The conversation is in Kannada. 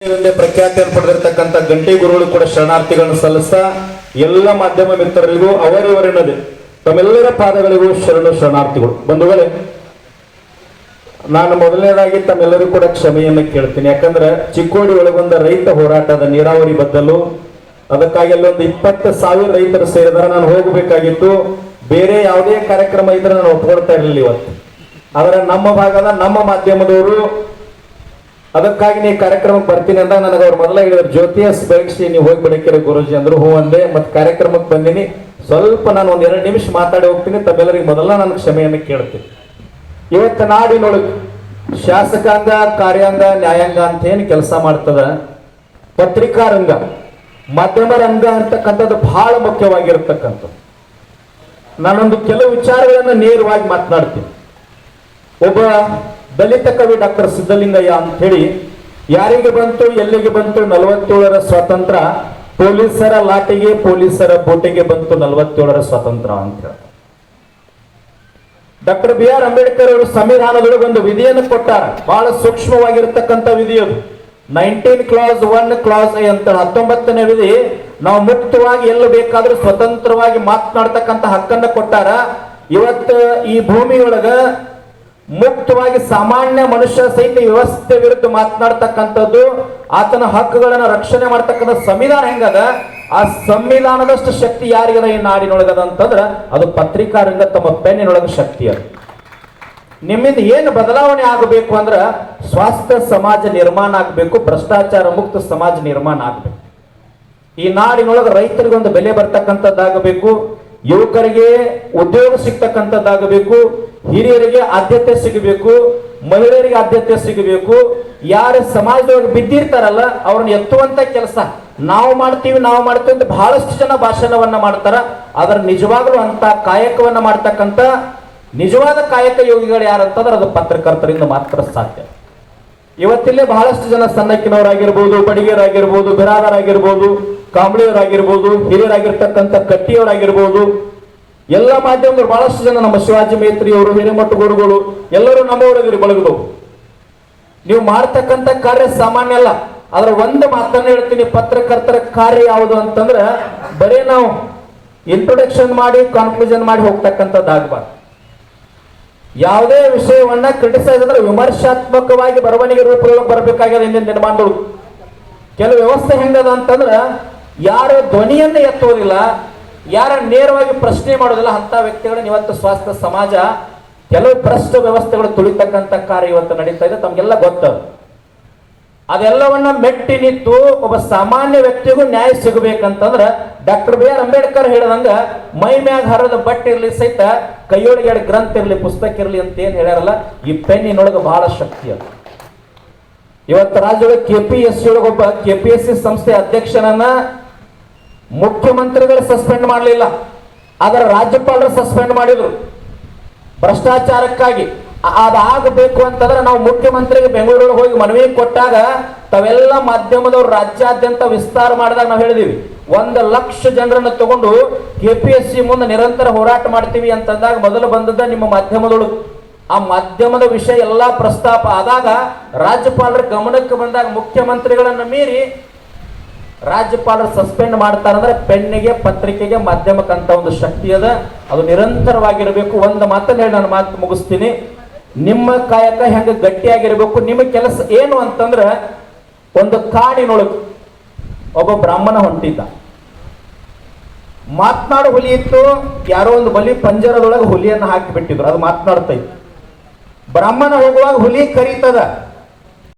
ಪ್ರಖ್ಯಾತಿಯನ್ನು ಪಡೆದಿರತಕ್ಕಂಥ ಗಂಟೆ ಗುರುಗಳು ಕೂಡ ಶರಣಾರ್ಥಿಗಳನ್ನು ಸಲ್ಲಿಸ್ತಾ ಎಲ್ಲ ಮಾಧ್ಯಮ ಮಿತ್ರರಿಗೂ ಅವರಿವರಿನದೆ ತಮ್ಮೆಲ್ಲರ ಪಾದಗಳಿಗೂ ಶರಣಾರ್ಥಿಗಳು. ಬಂಧುಗಳೇ, ನಾನು ಮೊದಲನೇದಾಗಿ ತಮ್ಮೆಲ್ಲರಿಗೂ ಕೂಡ ಕ್ಷಮೆಯನ್ನು ಕೇಳ್ತೀನಿ. ಯಾಕಂದ್ರೆ ಚಿಕ್ಕೋಡಿ ಒಳಗೊಂದ ರೈತ ಹೋರಾಟದ ನೀರಾವರಿ ಬದಲು ಅದಕ್ಕಾಗಿ ಅಲ್ಲೊಂದು 20,000 ರೈತರು ಸೇರಿದರೆ ನಾನು ಹೋಗಬೇಕಾಗಿತ್ತು. ಬೇರೆ ಯಾವುದೇ ಕಾರ್ಯಕ್ರಮ ಇದ್ರೆ ನಾನು ಒಪ್ಕೊಳ್ತಾ ಇರಲಿಲ್ಲ ಇವತ್ತು. ಆದರೆ ನಮ್ಮ ಭಾಗದ ನಮ್ಮ ಮಾಧ್ಯಮದವರು ಅದಕ್ಕಾಗಿ ನೀವು ಕಾರ್ಯಕ್ರಮಕ್ಕೆ ಬರ್ತೀನಿ ಅಂತ ನನಗೆ ಅವ್ರು ಮೊದಲ ಹೇಳಿದ್ರು, ಜ್ಯೋತಿ ಬೆಳಗಿಸಿ ನೀವು ಹೋಗಿ ಬೆಳಕಿರೋ ಗುರುಜಿ ಅಂದ್ರು. ಹೂ ಅಂದೆ. ಮತ್ತೆ ಕಾರ್ಯಕ್ರಮಕ್ಕೆ ಬಂದಿನಿ. ಸ್ವಲ್ಪ ನಾನು ಒಂದ್ 2 ನಿಮಿಷ ಮಾತಾಡಿ ಹೋಗ್ತೀನಿ. ತಮ್ಮೆಲ್ಲರಿಗೆ ಮೊದಲ ನಾನು ಕ್ಷಮೆಯನ್ನು ಕೇಳ್ತೀನಿ. ಇವತ್ತು ನಾಡಿನೊಳಗೆ ಶಾಸಕಾಂಗ, ಕಾರ್ಯಾಂಗ, ನ್ಯಾಯಾಂಗ ಅಂತ ಏನು ಕೆಲಸ ಮಾಡ್ತದ, ಪತ್ರಿಕಾ ರಂಗ, ಮಾಧ್ಯಮ ರಂಗ ಅಂತಕ್ಕಂಥದ್ದು ಬಹಳ ಮುಖ್ಯವಾಗಿರ್ತಕ್ಕಂಥದ್ದು. ನಾನೊಂದು ಕೆಲವು ವಿಚಾರಗಳನ್ನು ನೇರವಾಗಿ ಮಾತನಾಡ್ತೀನಿ. ಒಬ್ಬ ದಲಿತ ಕವಿ ಡಾಕ್ಟರ್ ಸಿದ್ದಲಿಂಗಯ್ಯ ಅಂತ ಹೇಳಿ, ಯಾರಿಗೆ ಬಂತು ಎಲ್ಲಿಗೆ ಬಂತು 47ರ ಸ್ವಾತಂತ್ರ್ಯ, ಪೊಲೀಸರ ಲಾಟಿಗೆ ಪೊಲೀಸರ ಬೋಟಿಗೆ ಬಂತು 47ರ ಸ್ವಾತಂತ್ರ್ಯ ಅಂತ ಹೇಳಿ. ಡಾಕ್ಟರ್ BR ಅಂಬೇಡ್ಕರ್ ಅವರು ಸಂವಿಧಾನದೊಳಗೆ ಒಂದು ವಿಧಿಯನ್ನು ಕೊಟ್ಟಾರ. ಬಹಳ ಸೂಕ್ಷ್ಮವಾಗಿರ್ತಕ್ಕಂಥ ವಿಧಿ ಅದು. 19 ಕ್ಲಾಸ್ 1 ಕ್ಲಾಸ್ ಅಂತ 19ನೇ ವಿಧಿ, ನಾವು ಮುಕ್ತವಾಗಿ ಎಲ್ಲ ಬೇಕಾದ್ರೂ ಸ್ವತಂತ್ರವಾಗಿ ಮಾತನಾಡ್ತಕ್ಕಂಥ ಹಕ್ಕನ್ನ ಕೊಟ್ಟಾರ. ಇವತ್ತು ಈ ಭೂಮಿಯೊಳಗ ಮುಕ್ತವಾಗಿ ಸಾಮಾನ್ಯ ಮನುಷ್ಯ ಸಹಿತ ವ್ಯವಸ್ಥೆ ವಿರುದ್ಧ ಮಾತನಾಡ್ತಕ್ಕಂಥದ್ದು, ಆತನ ಹಕ್ಕುಗಳನ್ನು ರಕ್ಷಣೆ ಮಾಡ್ತಕ್ಕಂಥ ಸಂವಿಧಾನ ಹೆಂಗದ, ಆ ಸಂವಿಧಾನದಷ್ಟು ಶಕ್ತಿ ಯಾರಿಗದ ಈ ನಾಡಿನೊಳಗದ ಅಂತಂದ್ರ ಅದು ಪತ್ರಿಕಾ ರಂಗ ತಮ್ಮ ಪೆನ್ನಿನೊಳಗ ಶಕ್ತಿ ಅದು. ನಿಮ್ಮಿಂದ ಏನು ಬದಲಾವಣೆ ಆಗಬೇಕು ಅಂದ್ರ ಸ್ವಾಸ್ಥ್ಯ ಸಮಾಜ ನಿರ್ಮಾಣ ಆಗಬೇಕು, ಭ್ರಷ್ಟಾಚಾರ ಮುಕ್ತ ಸಮಾಜ ನಿರ್ಮಾಣ ಆಗಬೇಕು. ಈ ನಾಡಿನೊಳಗ ರೈತರಿಗೊಂದು ಬೆಲೆ ಬರ್ತಕ್ಕಂಥದ್ದಾಗಬೇಕು, ಯುವಕರಿಗೆ ಉದ್ಯೋಗ ಸಿಗ್ತಕ್ಕಂಥದ್ದಾಗಬೇಕು, ಹಿರಿಯರಿಗೆ ಆದ್ಯತೆ ಸಿಗಬೇಕು, ಮಹಿಳೆಯರಿಗೆ ಆದ್ಯತೆ ಸಿಗಬೇಕು. ಯಾರು ಸಮಾಜದೊಳಗೆ ಬಿದ್ದಿರ್ತಾರಲ್ಲ ಅವ್ರನ್ನ ಎತ್ತುವಂತ ಕೆಲಸ ನಾವು ಮಾಡ್ತೀವಿ ಅಂತ ಬಹಳಷ್ಟು ಜನ ಭಾಷಣವನ್ನ ಮಾಡ್ತಾರ. ಅದರ ನಿಜವಾಗ್ಲೂ ಅಂತ ಕಾಯಕವನ್ನ ಮಾಡ್ತಕ್ಕಂಥ ನಿಜವಾದ ಕಾಯಕ ಯೋಗಿಗಳು ಯಾರಂತಂದ್ರೆ ಅದು ಪತ್ರಕರ್ತರಿಂದ ಮಾತ್ರ ಸಾಧ್ಯ. ಇವತ್ತಿಲ್ಲೇ ಬಹಳಷ್ಟು ಜನ ಸಣ್ಣಕ್ಕಿನವರಾಗಿರ್ಬೋದು, ಬಡಿಗೆಯರಾಗಿರ್ಬೋದು, ಬಿರಾದರಾಗಿರ್ಬೋದು, ಕಾಂಬಳಿಯವರಾಗಿರ್ಬೋದು, ಹಿರಿಯರಾಗಿರ್ತಕ್ಕಂಥ ಕಟ್ಟಿಯವರಾಗಿರ್ಬೋದು, ಎಲ್ಲ ಮಾಧ್ಯಮದವರು ಬಹಳಷ್ಟು ಜನ, ನಮ್ಮ ಶಿವಾಜಿ ಮೇತ್ರಿಯವರು, ಹಿರೇಮಠ ಗುರುಗಳು ಎಲ್ಲರೂ ನಮ್ಮವರಾಗಿರಿ ಬಳಗದವರು. ನೀವು ಮಾಡ್ತಕ್ಕಂಥ ಕಾರ್ಯ ಸಾಮಾನ್ಯ ಅಲ್ಲ. ಆದ್ರೆ ಒಂದು ಮಾತನ್ನ ಹೇಳ್ತೀನಿ, ಪತ್ರಕರ್ತರ ಕಾರ್ಯ ಯಾವುದು ಅಂತಂದ್ರೆ ಬರೀ ನಾವು ಇಂಟ್ರೊಡಕ್ಷನ್ ಮಾಡಿ ಕನ್ಕ್ಲೂಷನ್ ಮಾಡಿ ಹೋಗ್ತಕ್ಕಂಥದ್ದಾಗಬಾರ್ದು. ಯಾವುದೇ ವಿಷಯವನ್ನ ಕ್ರಿಟಿಸೈಸ್ ಅಂದ್ರೆ ವಿಮರ್ಶಾತ್ಮಕವಾಗಿ ಬರವಣಿಗೆ ರೂಪದೊಳಗೆ ಬರಬೇಕಾಗಿದೆ. ಇಂದಿನ ದಿನಮಾನದೊಳಗೆ ಕೆಲವು ವ್ಯವಸ್ಥೆ ಹೆಂಗದ ಅಂತಂದ್ರೆ ಯಾರು ಧ್ವನಿಯನ್ನ ಎತ್ತುವುದಿಲ್ಲ, ಯಾರ ನೇರವಾಗಿ ಪ್ರಶ್ನೆ ಮಾಡೋದಿಲ್ಲ, ಅಂತ ವ್ಯಕ್ತಿಗಳನ್ನ ಇವತ್ತು ಸ್ವಾಸ್ಥ್ಯ ಸಮಾಜ ಕೆಲವು ಭ್ರಷ್ಟ ವ್ಯವಸ್ಥೆಗಳು ತುಳಿತಕ್ಕಂಥ ಕಾರ್ಯ ಇವತ್ತು ನಡೀತಾ ಇದೆ. ತಮಗೆಲ್ಲ ಗೊತ್ತದ. ಅದೆಲ್ಲವನ್ನ ಮೆಟ್ಟಿ ನಿಂತು ಒಬ್ಬ ಸಾಮಾನ್ಯ ವ್ಯಕ್ತಿಗೂ ನ್ಯಾಯ ಸಿಗಬೇಕಂತಂದ್ರ ಡಾಕ್ಟರ್ BR ಅಂಬೇಡ್ಕರ್ ಹೇಳಿದಂಗ ಮೈ ಮ್ಯಾಗ ಹರದ ಬಟ್ಟೆ ಇರ್ಲಿ ಸಹಿತ ಕೈಯೊಳಗೆ 2 ಗ್ರಂಥ ಇರ್ಲಿ, ಪುಸ್ತಕ ಇರ್ಲಿ ಅಂತ ಏನ್ ಹೇಳ್ಯಾರಲ್ಲ, ಈ ಪೆನ್ನಿನೊಳಗೆ ಬಹಳ ಶಕ್ತಿ ಅದು. ಇವತ್ತು ರಾಜ್ಯದೊಳಗೆ KPSC ಒಳಗೆ ಒಬ್ಬ KPSC ಸಂಸ್ಥೆ ಅಧ್ಯಕ್ಷನನ್ನ ಮುಖ್ಯಮಂತ್ರಿಗಳು ಸಸ್ಪೆಂಡ್ ಮಾಡಲಿಲ್ಲ, ಅದರ ರಾಜ್ಯಪಾಲರು ಸಸ್ಪೆಂಡ್ ಮಾಡಿದ್ರು ಭ್ರಷ್ಟಾಚಾರಕ್ಕಾಗಿ. ಅದಾಗಬೇಕು ಅಂತಂದ್ರೆ ನಾವು ಮುಖ್ಯಮಂತ್ರಿಗೆ ಬೆಂಗಳೂರಿಗೆ ಹೋಗಿ ಮನವಿ ಕೊಟ್ಟಾಗ ತಾವೆಲ್ಲ ಮಾಧ್ಯಮದವರು ರಾಜ್ಯಾದ್ಯಂತ ವಿಸ್ತಾರ ಮಾಡಿದಾಗ ನಾವು ಹೇಳಿದೀವಿ 1,00,000 ಜನರನ್ನು ತಗೊಂಡು KPSC ಮುಂದೆ ನಿರಂತರ ಹೋರಾಟ ಮಾಡ್ತೀವಿ ಅಂತಂದಾಗ ಮೊದಲು ಬಂದದ್ದ ನಿಮ್ಮ ಮಾಧ್ಯಮದೊಳಗೆ. ಆ ಮಾಧ್ಯಮದ ವಿಷಯ ಎಲ್ಲಾ ಪ್ರಸ್ತಾಪ ಆದಾಗ ರಾಜ್ಯಪಾಲರ ಗಮನಕ್ಕೆ ಬಂದಾಗ ಮುಖ್ಯಮಂತ್ರಿಗಳನ್ನ ಮೀರಿ ರಾಜ್ಯಪಾಲರು ಸಸ್ಪೆಂಡ್ ಮಾಡ್ತಾರಂದ್ರೆ ಪೆನ್ನಿಗೆ, ಪತ್ರಿಕೆಗೆ, ಮಾಧ್ಯಮಕ್ಕಂತ ಒಂದು ಶಕ್ತಿ ಅದ. ಅದು ನಿರಂತರವಾಗಿರಬೇಕು. ಒಂದು ಮಾತನ್ನ ಹೇಳಿ ನಾನು ಮಾತು ಮುಗಿಸ್ತೀನಿ. ನಿಮ್ಮ ಕಾಯಕ ಹೆಂಗ ಗಟ್ಟಿಯಾಗಿರ್ಬೇಕು, ನಿಮ್ಮ ಕೆಲಸ ಏನು ಅಂತಂದ್ರೆ, ಒಂದು ಕಾಡಿನೊಳಗೆ ಒಬ್ಬ ಬ್ರಾಹ್ಮಣ ಹೊಂಟಿದ್ದ. ಮಾತನಾಡು ಹುಲಿ ಇತ್ತು. ಯಾರೋ ಒಂದು ಬಲಿ ಪಂಜರದೊಳಗೆ ಹುಲಿಯನ್ನು ಹಾಕಿ ಬಿಟ್ಟಿದ್ರು, ಅದು ಮಾತನಾಡ್ತಾ ಇತ್ತು. ಬ್ರಾಹ್ಮಣ ಹೋಗುವಾಗ ಹುಲಿ ಕರೀತದ,